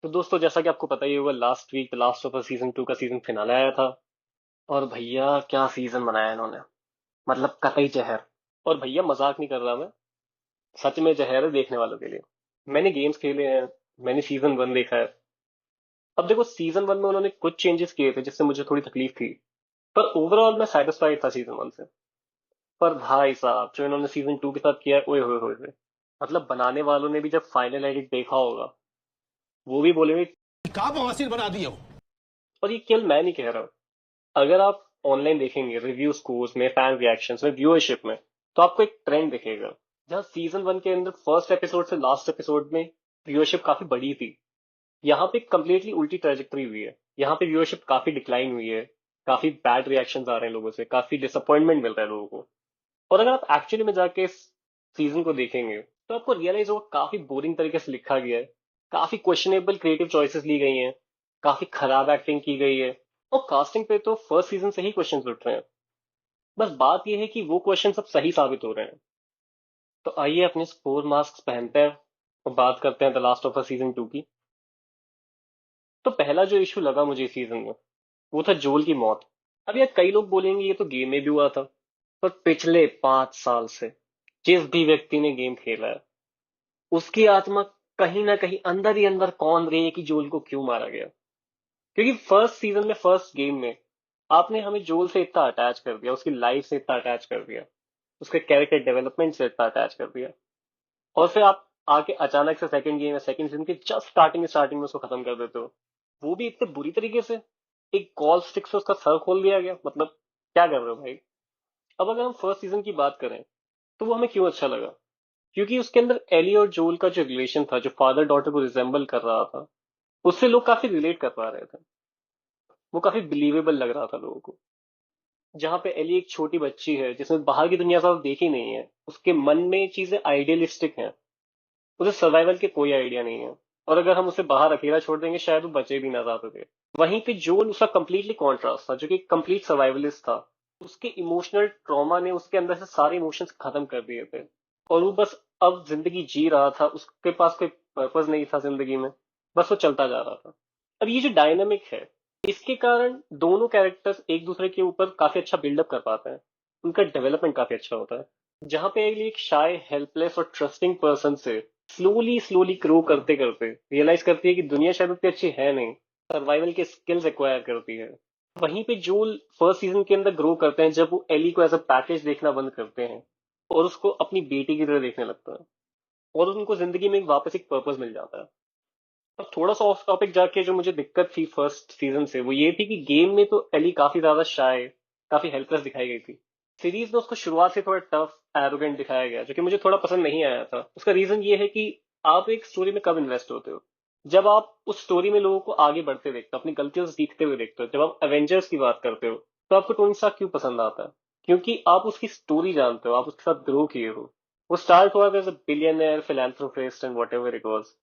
तो दोस्तों, जैसा कि आपको पता ही होगा, last week the last of us season 2 का सीजन फिनाले आया था। और भैया क्या सीजन बनाया इन्होंने। मतलब कतई जहर। और भैया मजाक नहीं कर रहा मैं। सच में जहर है देखने वालों के लिए। मैंने गेम्स खेले हैं। मैंने सीजन 1 देखा है। अब देखो, सीजन 1 में उन्होंने कुछ चेंजेस किए थे जिससे मुझे थोड़ी तकलीफ थी। पर ओवरऑल मैं सेटिस्फाइड था सीजन 1 से। पर भाई साहब, जो इन्होंने सीजन 2 के साथ किया है, ओए होए होए होए। मतलब बनाने वालों ने भी जब फाइनल एडिट देखा होगा, वो भी बोलेंगे। का बवासीर बना दिए हो। और ये केवल मैं नहीं कह रहा हूँ। अगर आप ऑनलाइन देखेंगे रिव्यू स्कोर्स में, फैन रिएक्शंस में, व्यूअरशिप में, तो आपको एक ट्रेंड दिखेगा। जहां सीजन 1 के अंदर फर्स्ट एपिसोड से लास्ट एपिसोड में व्यूअरशिप काफी बड़ी थी, यहाँ पे कंप्लीटली उल्टी ट्रेजेक्टरी हुई है। यहाँ पे व्यूअरशिप काफी डिक्लाइन हुई है। काफी बैड रिएक्शंस आ रहे हैं लोगों से, काफी डिसअपॉइंटमेंट मिल रहा है लोगों को। और अगर आप एक्चुअली में जाके इस सीजन को देखेंगे, तो आपको रियलाइज होगा काफी बोरिंग तरीके से लिखा गया है। काफी क्वेश्चनेबल क्रिएटिव चॉइसेस ली गई हैं। काफी खराब एक्टिंग की गई है। और कास्टिंग पे तो फर्स्ट सीजन से ही क्वेश्चंस उठ रहे हैं। बस बात यह है कि वो क्वेश्चन सब सही साबित हो रहे हैं। तो आइए अपने स्कोर मास्क पहनते हैं और बात करते हैं the last of us season 2 की। तो पहला जो इशू लगा मुझे इस सीजन में, वो था जोल की मौत। अब यार, कई लोग बोलेंगे ये तो गेम में भी हुआ था। पर पिछले 5 साल से जिस भी व्यक्ति ने गेम खेला है, उसकी आत्मा कहीं ना कहीं अंदर ही अंदर कौन रही है कि जोल को क्यों मारा गया। क्योंकि फर्स्ट सीजन में, फर्स्ट गेम में, आपने हमें जोल से इतना अटैच कर दिया, उसकी लाइफ से इतना अटैच कर दिया, उसके कैरेक्टर डेवलपमेंट से इतना अटैच कर दिया। और फिर आप आके अचानक से सेकंड गेम या सेकंड सीजन के जस्ट स्टार्टिंग स्टार्टिंग में उसको खत्म कर देते हो। वो भी इतने बुरी तरीके से। एक कॉल स्टिक से उसका सर खोल दिया गया। मतलब क्या कर रहे हो भाई। अब अगर हम फर्स्ट सीजन की बात करें, तो वो हमें क्यों अच्छा लगा। क्योंकि उसके अंदर एली और जोल का जो रिलेशन था, जो फादर डॉटर को रिजेंबल कर रहा था, उससे लोग काफी रिलेट कर पा रहे थे। वो काफी बिलीवेबल लग रहा था लोगों को। जहाँ पे एली एक छोटी बच्ची है जिसने बाहर की दुनिया साफ देखी नहीं है, उसके मन में चीजें आइडियलिस्टिक हैं। उसे सर्वाइवल के कोई आइडिया नहीं है। और अगर हम उसे बाहर अकेला छोड़ देंगे, शायद वो बचे भी ना ज्यादा देर। वहीं पे जोन उसका कंप्लीटली कॉन्ट्रास्ट था, जो कि कंप्लीट सर्वाइवलिस्ट था। उसके इमोशनल ट्रॉमा ने उसके अंदर से सारे इमोशंस खत्म कर दिए थे। और वो बस अब जिंदगी जी रहा था। उसके पास कोई पर्पस नहीं था जिंदगी में। बस वो चलता जा रहा था। अब ये जो डायनामिक है, इसके कारण दोनों कैरेक्टर्स एक दूसरे के ऊपर काफी अच्छा बिल्डअप कर पाते हैं। उनका डेवलपमेंट काफी अच्छा होता है। जहां पे एली एक शाय, हेल्पलेस और ट्रस्टिंग पर्सन से स्लोली स्लोली ग्रो करते करते रियलाइज करती है कि दुनिया शायद उतनी अच्छी है नहीं। सर्वाइवल के स्किल्स एक्वायर करती है। वहीं पे जोल फर्स्ट सीजन के अंदर ग्रो करते हैं, जब वो एली को एज अ पैकेज देखना बंद करते हैं और उसको अपनी बेटी की तरह देखने लगता है। और उनको जिंदगी में वापस एक पर्पस मिल जाता है। अब थोड़ा सा ऑफ टॉपिक जाके, जो मुझे दिक्कत थी फर्स्ट सीजन से, वो ये थी कि गेम में तो एली काफी ज्यादा शाय, काफी हेल्पलेस दिखाई गई थी। सीरीज में उसको शुरुआत से थोड़ा टफ, एरोगेंट दिखाया गया, जो कि मुझे थोड़ा पसंद नहीं आया था। उसका रीजन ये है कि आप एक स्टोरी में कब इन्वेस्ट होते हो, जब आप उस स्टोरी में लोगों को आगे बढ़ते देखते हो, अपनी गलतियों से सीखते हुए देखते हो। जब आप एवेंजर्स की बात करते हो, तो आपको टोनी स्टार्क क्यों पसंद आता है? क्योंकि आप उसकी स्टोरी जानते हो, आप उसके साथ ग्रो किए हो। वो स्टार्ट हुआ as a billionaire philanthropist and whatever it was.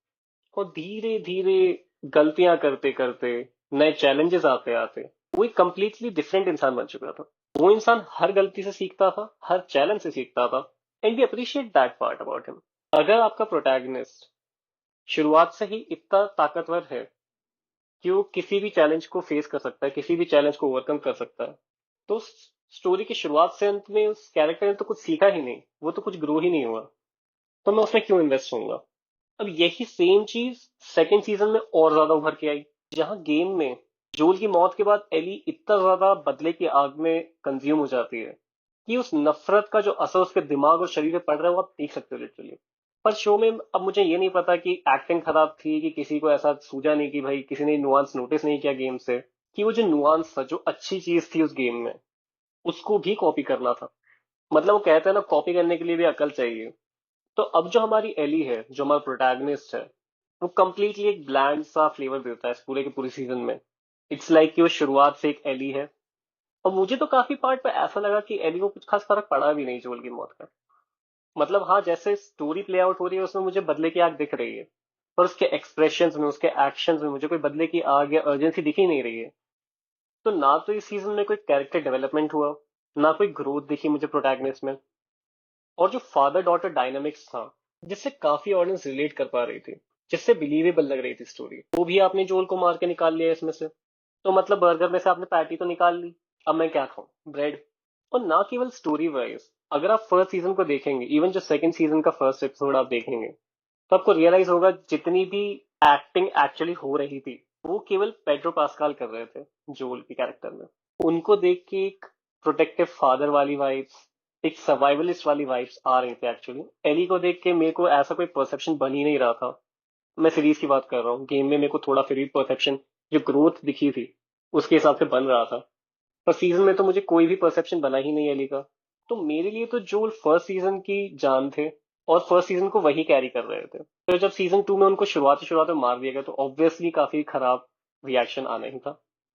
और धीरे धीरे गलतियां करते करते, नए चैलेंजेस आते आते, वो एक कंप्लीटली डिफरेंट इंसान बन चुका था। वो इंसान हर गलती से सीखता था, हर चैलेंज से सीखता था। And we appreciate that part about him. अगर आपका प्रोटैगनिस्ट शुरुआत से ही इतना ताकतवर है कि वो किसी भी चैलेंज को फेस कर सकता है, किसी भी चैलेंज को ओवरकम कर सकता है, तो स्टोरी की शुरुआत से अंत में उस कैरेक्टर ने तो कुछ सीखा ही नहीं, वो तो कुछ ग्रो ही नहीं हुआ। तो मैं उसमें क्यों इन्वेस्ट होऊंगा। अब यही सेम चीज सेकंड सीजन में और ज्यादा उभर के आई। जहां गेम में जोल की मौत के बाद एली इतना ज्यादा बदले की आग में कंज्यूम हो जाती है कि उस नफरत का जो असर उसके दिमाग और शरीर पे पड़ रहा है, वो आप देख सकते हो लिटरली। पर शो में अब मुझे ये नहीं पता कि एक्टिंग खराब थी, कि किसी को ऐसा सूझा नहीं, कि भाई किसी ने नुआंस नोटिस नहीं किया गेम से, कि वो जो नुआंस था, जो अच्छी चीज थी उस गेम में, उसको भी कॉपी करना था। मतलब वो कहते हैं ना, कॉपी करने के लिए भी अकल चाहिए। तो अब जो हमारी एली है, जो हमारा प्रोटैगनिस्ट है, वो कंप्लीटली एक ब्लैंड सा फ्लेवर देता है इस पूरे के पूरे सीजन में। इट्स लाइक कि वो शुरुआत से एक एली है। और मुझे तो काफी पार्ट पे ऐसा लगा कि एली को कुछ खास फर्क पड़ा भी नहीं जोल की मौत का। मतलब हाँ, जैसे स्टोरी प्ले आउट हो रही है उसमें मुझे बदले की आग दिख रही है, पर उसके एक्सप्रेशंस में, उसके एक्शंस में मुझे कोई बदले की आग या अर्जेंसी दिख ही नहीं रही है। तो ना तो इस सीजन में कोई कैरेक्टर डेवलपमेंट हुआ, ना कोई ग्रोथ दिखी मुझे प्रोटैगनिस्ट में। और जो फादर डॉटर डायनामिक्स था, जिससे काफी ऑडियंस रिलेट कर पा रही थी, जिससे बिलीवेबल लग रही थी स्टोरी। वो भी आपने जोल को मार के निकाल लिया इसमें से। तो मतलब बर्गर में से आपने पैटी तो निकाल ली, अब मैं क्या खाऊं, ब्रेड। और ना केवल स्टोरी वाइज, अगर आप फर्स्ट सीजन को देखेंगे, इवन जो सेकंड सीजन का फर्स्ट एपिसोड आप देखेंगे, तो आपको रियलाइज होगा जितनी भी एक्टिंग एक्चुअली हो रही थी वो केवल पेड्रो पास्कल कर रहे थे जोल के कैरेक्टर में। उनको देख के एक प्रोटेक्टिव फादर वाली वाइब्स, एक सर्वाइवलिस्ट वाली वाइब्स आ रही थी एक्चुअली। एली को देख के मेरे को ऐसा कोई परसेप्शन बन ही नहीं रहा था। मैं सीरीज की बात कर रहा हूँ, गेम में मेरे को थोड़ा फिर भी परसेप्शन, जो ग्रोथ दिखी थी उसके हिसाब से बन रहा था। पर सीजन में तो मुझे कोई भी परसेप्शन बना ही नहीं एली का। तो मेरे लिए तो जोल फर्स्ट सीजन की जान थे, और फर्स्ट सीजन को वही कैरी कर रहे थे। तो जब सीजन 2 में उनको शुरुआत में मार दिया गया तो ऑब्वियसली काफी खराब रिएक्शन आना ही था।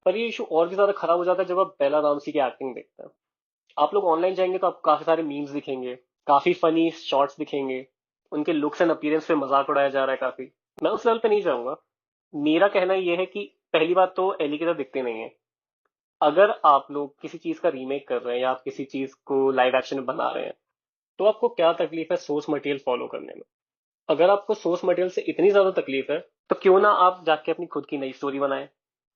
पर ये इशू और भी ज्यादा खराब हो जाता है जब आप बेला रामसी की एक्टिंग देखते हैं। आप लोग ऑनलाइन जाएंगे तो आपको काफी सारे मीम्स दिखेंगे, काफी फनी शॉर्ट्स दिखेंगे, उनके लुक्स एंड अपीयरेंस पे मजाक उड़ाया जा रहा है काफी। मैं उस लेवल पे नहीं जाऊंगा। मेरा कहना यह है कि पहली बात तो एली की तरह दिखते नहीं है। अगर आप लोग किसी चीज का रीमेक कर रहे हैं या आप किसी चीज को लाइव एक्शन में बना रहे हैं, तो आपको क्या तकलीफ है सोर्स मटेरियल फॉलो करने में। अगर आपको सोर्स मटेरियल से इतनी ज्यादा तकलीफ है तो क्यों ना आप जाके अपनी खुद की नई स्टोरी बनाएं।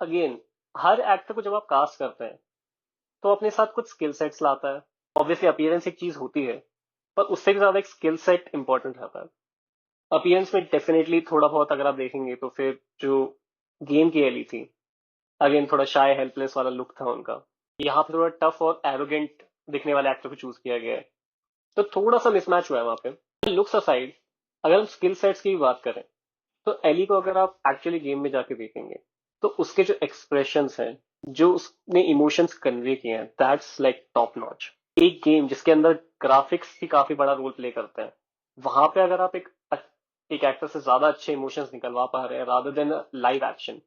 अगेन, हर एक्टर को जब आप कास्ट करते हैं तो अपने साथ कुछ स्किल सेट्स लाता है। ऑब्वियसली अपीयरेंस एक चीज होती है, पर उससे भी ज्यादा एक स्किल सेट इंपॉर्टेंट रहता है। अपीयरेंस में डेफिनेटली थोड़ा बहुत अगर आप देखेंगे तो फिर जो गेम की एली थी, अगेन थोड़ा शाय हेल्पलेस वाला लुक था उनका। यहाँ पे थोड़ा टफ और एरोगेंट दिखने वाले एक्टर को चूज किया गया है, तो थोड़ा सा मिसमैच हुआ है वहां पे। लुक्स असाइड, अगर हम स्किल सेट्स की भी बात करें, तो एली को अगर आप एक्चुअली गेम में जाके देखेंगे तो उसके जो एक्सप्रेशंस हैं, जो उसने इमोशंस कन्वे किए हैं, दैट्स लाइक टॉप नॉच। एक गेम जिसके अंदर ग्राफिक्स भी काफी बड़ा रोल प्ले करते हैं, वहां पे अगर आप एक एक्टर से ज्यादा अच्छे इमोशंस निकलवा पा रहे हैं रादर देन लाइव एक्शन,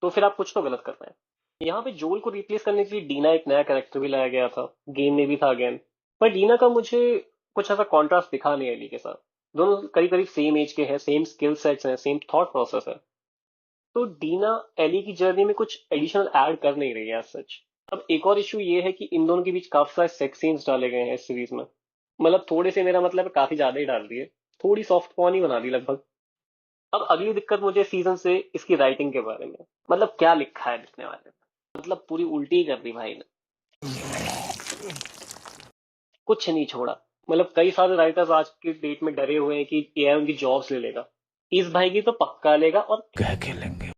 तो फिर आप कुछ तो गलत कर रहे हैं। यहाँ पे जोल को रिप्लेस करने के लिए डीना एक नया कैरेक्टर भी लाया गया था, गेम में भी था अगेन। पर डीना का मुझे कुछ ऐसा कॉन्ट्रास्ट दिखा नहीं एली के साथ। दोनों करीब करीब सेम एज के हैं, सेम स्किल सेट्स हैं, सेम थॉट प्रोसेस है। तो डीना एली की जर्नी में कुछ एडिशनल ऐड कर नहीं रही है सच। अब एक और इशू ये है कि इन दोनों के बीच काफी सारे सेक्स सीन्स डाले गए हैं इस सीरीज में। मतलब थोड़े से, मेरा मतलब है काफी ज्यादा ही डाल दिए, थोड़ी सॉफ्ट पॉर्न ही बना दी लगभग। अब अगली दिक्कत मुझे सीजन से इसकी राइटिंग के बारे में। मतलब क्या लिखा है लिखने वाले ने, मतलब पूरी उल्टी ही कर दी भाई ने, कुछ नहीं छोड़ा। मतलब कई सारे राइटर्स आज की डेट में डरे हुए हैं कि एआई उनकी जॉब्स ले लेगा। इस भाई की तो पक्का लेगा। और क्या खेलेंगे?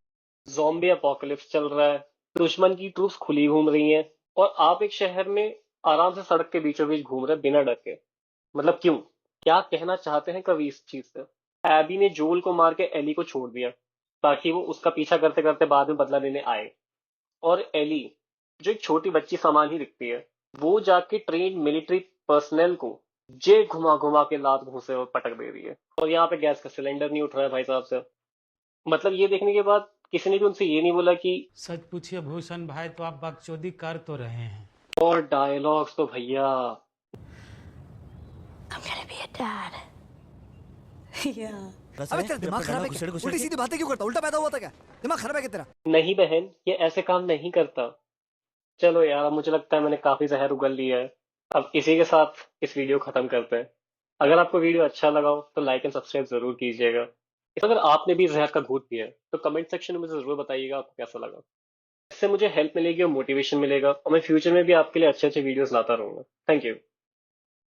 ज़ॉम्बी अपोकलिप्स चल रहा है, दुश्मन की ट्रूप्स खुली घूम रही हैं, और आप एक शहर में आराम से सड़क के बीचों बीच घूम रहे हैं बिना डर के। मतलब क्यों, क्या कहना चाहते हैं कवि इस चीज से। एबी ने जोल को मार के एली को छोड़ दिया ताकि वो उसका पीछा करते करते बाद में बदला लेने आए। और एली, जो एक छोटी बच्ची सामान ही दिखती है, वो जाके ट्रेन मिलिट्री पर्सनल को जे घुमा घुमा के लात घूंसे और पटक दे रही है। और यहाँ पे गैस का सिलेंडर नहीं उठ रहा है भाई साहब से। मतलब ये देखने के बाद किसी ने भी उनसे ये नहीं बोला कि। सच पूछिए भूषण भाई, तो आप बकचोदी कर तो रहे हैं। और डायलॉग्स तो भैया, I'm gonna be a dad. Yeah. अबे तेरा दिमाग खराब है क्या? उल्टी सीधी बातें क्यों करता? उल्टा पैदा हुआ था क्या? दिमाग खराब है क्या तेरा? नहीं बहन, ये ऐसे काम नहीं करता। चलो यार, अब मुझे लगता है मैंने काफी जहर उगल लिया है। अब इसी के साथ इस वीडियो को खत्म करते हैं। अगर आपको वीडियो अच्छा लगा हो तो लाइक एंड सब्सक्राइब जरूर कीजिएगा। अगर आपने भी जहर का घूंट पिया है तो कमेंट सेक्शन में मुझे जरूर बताइएगा आपको कैसा लगा। इससे मुझे हेल्प मिलेगी और मोटिवेशन मिलेगा, और मैं फ्यूचर में भी आपके लिए अच्छे अच्छे वीडियोस लाता रहूंगा। Thank you.